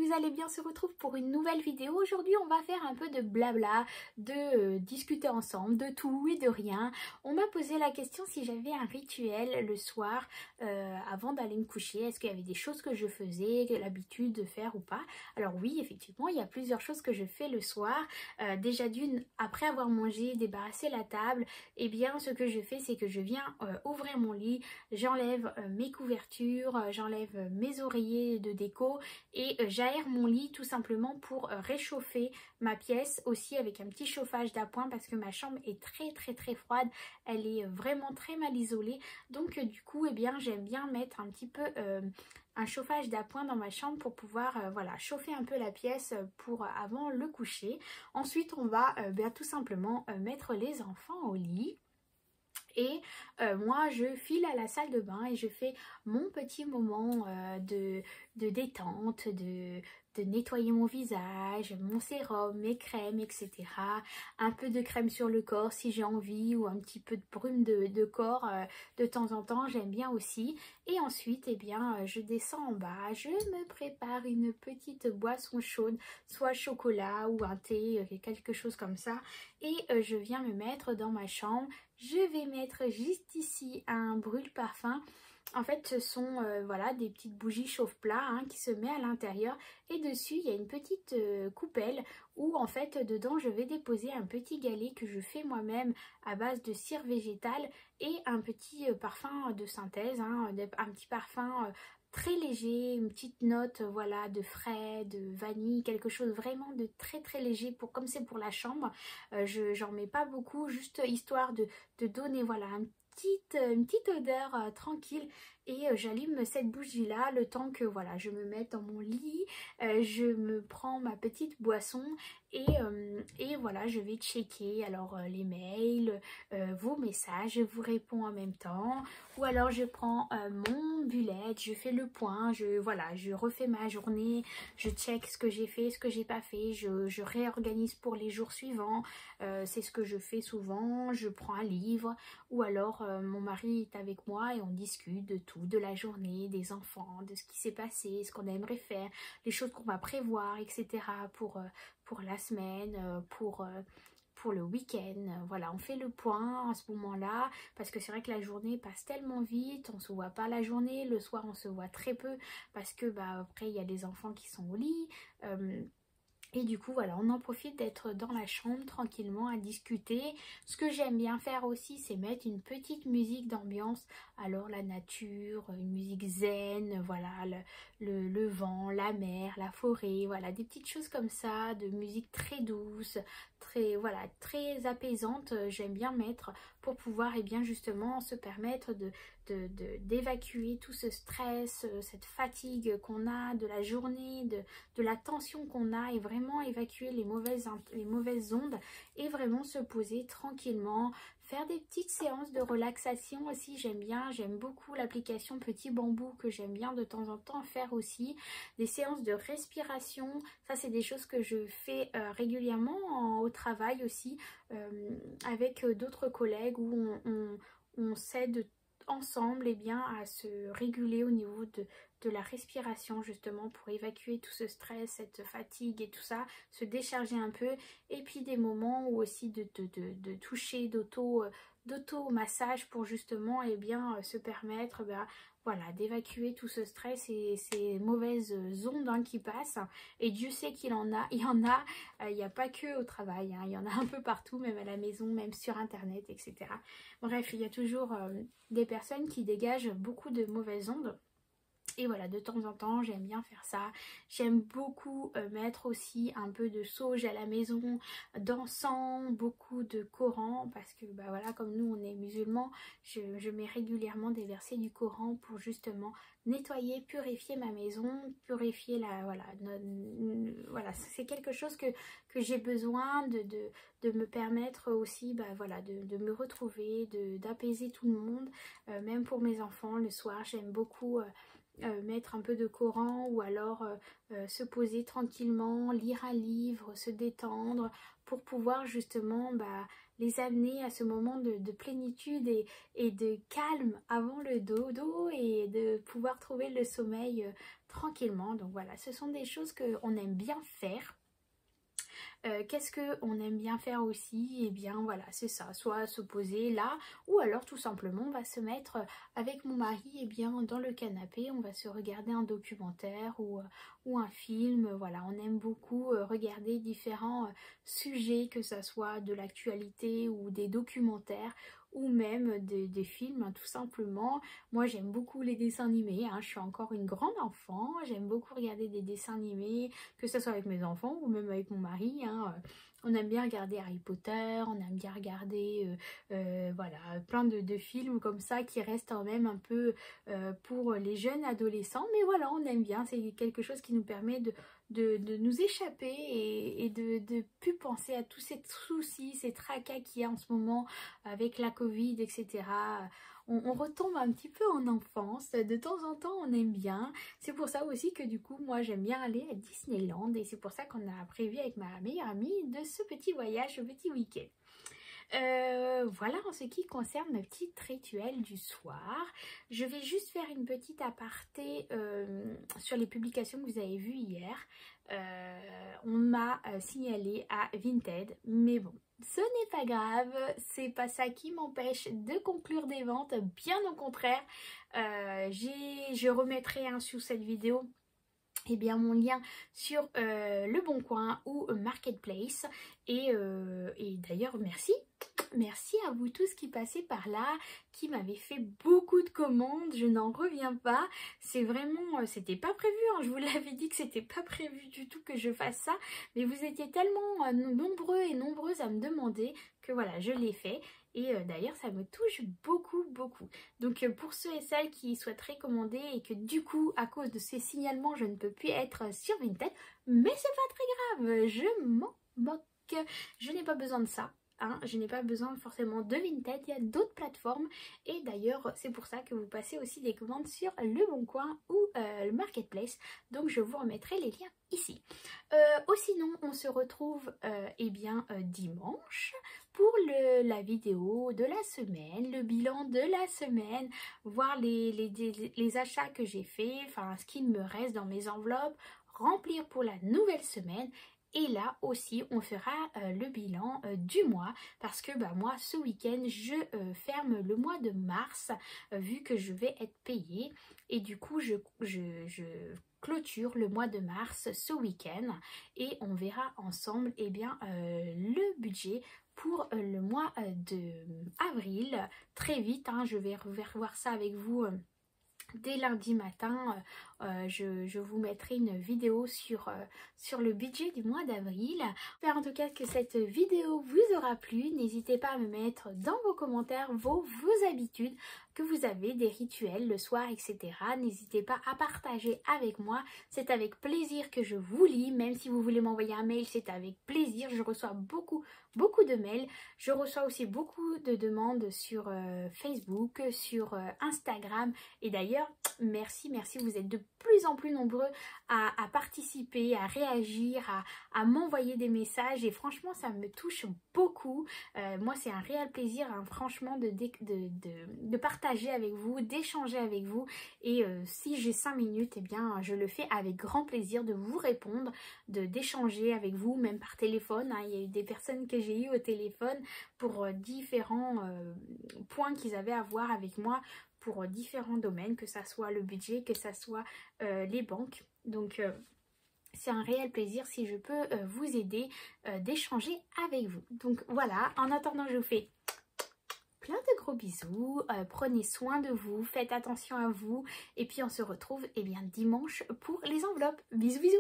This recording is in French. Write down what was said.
vous allez bien, on se retrouve pour une nouvelle vidéo. Aujourd'hui on va faire un peu de blabla, de discuter ensemble, de tout et de rien. On m'a posé la question si j'avais un rituel le soir avant d'aller me coucher. Est-ce qu'il y avait des choses que je faisais, l'habitude de faire ou pas? Alors oui, effectivement, il y a plusieurs choses que je fais le soir. Déjà d'une, après avoir mangé, débarrassé la table, eh bien ce que je fais c'est que je viens ouvrir mon lit, j'enlève mes couvertures, j'enlève mes oreillers de déco et j'aère mon lit tout simplement pour réchauffer ma pièce aussi avec un petit chauffage d'appoint parce que ma chambre est très froide, elle est vraiment très mal isolée, donc du coup eh bien j'aime bien mettre un petit peu un chauffage d'appoint dans ma chambre pour pouvoir voilà, chauffer un peu la pièce pour avant le coucher. Ensuite on va bien tout simplement mettre les enfants au lit. Et moi je file à la salle de bain et je fais mon petit moment de détente, de nettoyer mon visage, mon sérum, mes crèmes, etc. Un peu de crème sur le corps si j'ai envie, ou un petit peu de brume de corps de temps en temps, j'aime bien aussi. Et ensuite, eh bien, je descends en bas, je me prépare une petite boisson chaude, soit chocolat ou un thé, quelque chose comme ça. Et je viens me mettre dans ma chambre. Je vais mettre juste ici un brûle-parfum. En fait, ce sont voilà, des petites bougies chauffe-plat hein, qui se met à l'intérieur. Et dessus, il y a une petite coupelle où en fait, dedans, je vais déposer un petit galet que je fais moi-même à base de cire végétale et un petit parfum de synthèse, hein, un petit parfum très léger, une petite note voilà de frais, de vanille, quelque chose vraiment de très léger pour comme c'est pour la chambre. J'en mets pas beaucoup, juste histoire de donner voilà une petite odeur tranquille. Et j'allume cette bougie là le temps que voilà je me mette dans mon lit, je me prends ma petite boisson et voilà je vais checker alors les mails, vos messages, je vous réponds en même temps, ou alors je prends mon bullet, je fais le point, voilà, je refais ma journée, je check ce que j'ai fait, ce que j'ai pas fait, je réorganise pour les jours suivants. C'est ce que je fais souvent. Je prends un livre ou alors mon mari est avec moi et on discute de tout, de la journée, des enfants, de ce qui s'est passé, ce qu'on aimerait faire, les choses qu'on va prévoir, etc. pour la semaine, pour le week-end. Voilà, on fait le point à ce moment-là parce que c'est vrai que la journée passe tellement vite, on se voit pas la journée, le soir on se voit très peu parce que bah après il y a les enfants qui sont au lit. Et du coup voilà, on en profite d'être dans la chambre tranquillement à discuter. Ce que j'aime bien faire aussi, c'est mettre une petite musique d'ambiance. Alors la nature, une musique zen, voilà, le vent, la mer, la forêt, voilà, des petites choses comme ça, de musique très douce, très voilà, très apaisante. J'aime bien mettre pour pouvoir et bien justement se permettre d'évacuer tout ce stress, cette fatigue qu'on a de la journée, de la tension qu'on a, et vraiment évacuer les mauvaises ondes et vraiment se poser tranquillement, faire des petites séances de relaxation aussi. J'aime beaucoup l'application Petit Bambou que j'aime bien de temps en temps faire aussi, des séances de respiration. Ça c'est des choses que je fais régulièrement au travail aussi avec d'autres collègues où on s'aide ensemble et bien à se réguler au niveau de la respiration justement pour évacuer tout ce stress, cette fatigue et tout ça, se décharger un peu. Et puis des moments où aussi de toucher, d'auto-massage pour justement et bien se permettre voilà, d'évacuer tout ce stress et ces mauvaises ondes hein, qui passent. Et Dieu sait qu'il en a, il y en a, il n'y a pas que au travail, hein, il y en a un peu partout, même à la maison, même sur internet, etc. Bref, il y a toujours des personnes qui dégagent beaucoup de mauvaises ondes. Et voilà, de temps en temps, j'aime bien faire ça. J'aime beaucoup mettre aussi un peu de sauge à la maison, d'encens, beaucoup de Coran, parce que bah voilà, comme nous on est musulmans, je mets régulièrement des versets du Coran pour justement nettoyer, purifier ma maison, purifier la voilà, c'est quelque chose que j'ai besoin de me permettre aussi voilà, de me retrouver, d'apaiser tout le monde, même pour mes enfants le soir. J'aime beaucoup mettre un peu de Coran ou alors se poser tranquillement, lire un livre, se détendre pour pouvoir justement les amener à ce moment de plénitude et de calme avant le dodo et de pouvoir trouver le sommeil tranquillement. Donc voilà, ce sont des choses qu'on aime bien faire. Qu'est-ce qu'on aime bien faire aussi? Eh bien voilà, c'est ça, soit se poser là, ou alors tout simplement on va se mettre avec mon mari eh bien, dans le canapé, on va se regarder un documentaire ou un film. Voilà, on aime beaucoup regarder différents sujets, que ce soit de l'actualité ou des documentaires, ou même des films, hein, tout simplement. Moi j'aime beaucoup les dessins animés, hein. Je suis encore une grande enfant, j'aime beaucoup regarder des dessins animés, que ce soit avec mes enfants ou même avec mon mari, hein. On aime bien regarder Harry Potter, on aime bien regarder voilà, plein de films comme ça qui restent quand même un peu pour les jeunes adolescents, mais voilà, on aime bien, c'est quelque chose qui nous permet de nous échapper et de plus penser à tous ces soucis, ces tracas qu'il y a en ce moment avec la Covid, etc. On retombe un petit peu en enfance, de temps en temps on aime bien. C'est pour ça aussi que du coup moi j'aime bien aller à Disneyland et c'est pour ça qu'on a prévu avec ma meilleure amie de ce petit voyage, ce petit week-end. Voilà en ce qui concerne ma petite rituel du soir. Je vais juste faire une petite aparté sur les publications que vous avez vues hier. On m'a signalé à Vinted, mais bon, ce n'est pas grave, c'est pas ça qui m'empêche de conclure des ventes, bien au contraire. Je remettrai sous cette vidéo eh bien, mon lien sur Le Bon Coin ou Marketplace. Et d'ailleurs, merci à vous tous qui passez par là, qui m'avez fait beaucoup de commandes, je n'en reviens pas. C'est vraiment, c'était pas prévu, hein, je vous l'avais dit que c'était pas prévu du tout que je fasse ça, mais vous étiez tellement nombreux et nombreuses à me demander que voilà, je l'ai fait. Et d'ailleurs, ça me touche beaucoup, beaucoup. Donc pour ceux et celles qui souhaiteraient commander et que du coup, à cause de ces signalements, je ne peux plus être sur Vinted, mais c'est pas très grave, je m'en moque. Je n'ai pas besoin de ça. Hein, je n'ai pas besoin forcément de Vinted, il y a d'autres plateformes et d'ailleurs c'est pour ça que vous passez aussi des commandes sur Le Bon Coin ou le Marketplace, donc je vous remettrai les liens ici. Sinon on se retrouve eh bien dimanche pour la vidéo de la semaine, le bilan de la semaine, voir les achats que j'ai fait, enfin ce qu'il me reste dans mes enveloppes, remplir pour la nouvelle semaine. Et là aussi, on fera le bilan du mois parce que bah, moi, ce week-end, je ferme le mois de mars vu que je vais être payée. Et du coup, je clôture le mois de mars ce week-end et on verra ensemble eh bien, le budget pour le mois de avril. Très vite, hein, je vais revoir ça avec vous. Dès lundi matin, je vous mettrai une vidéo sur le budget du mois d'avril. J'espère en tout cas que cette vidéo vous aura plu. N'hésitez pas à me mettre dans vos commentaires vos habitudes, que vous avez des rituels le soir, etc. N'hésitez pas à partager avec moi. C'est avec plaisir que je vous lis. Même si vous voulez m'envoyer un mail, c'est avec plaisir. Je reçois beaucoup de mails. Je reçois aussi beaucoup de demandes sur Facebook, sur Instagram. Et d'ailleurs, merci, vous êtes de plus en plus nombreux à participer, à réagir, à m'envoyer des messages et franchement ça me touche beaucoup. Moi c'est un réel plaisir, hein, franchement de partager avec vous, d'échanger avec vous et si j'ai 5 minutes, eh bien je le fais avec grand plaisir de vous répondre, d'échanger avec vous, même par téléphone, hein. Il y a eu des personnes que j'ai eues au téléphone pour différents points qu'ils avaient à voir avec moi, pour différents domaines, que ça soit le budget, que ça soit les banques. Donc c'est un réel plaisir si je peux vous aider, d'échanger avec vous. Donc voilà, en attendant je vous fais plein de gros bisous, prenez soin de vous, faites attention à vous et puis on se retrouve eh bien, dimanche pour les enveloppes. Bisous bisous.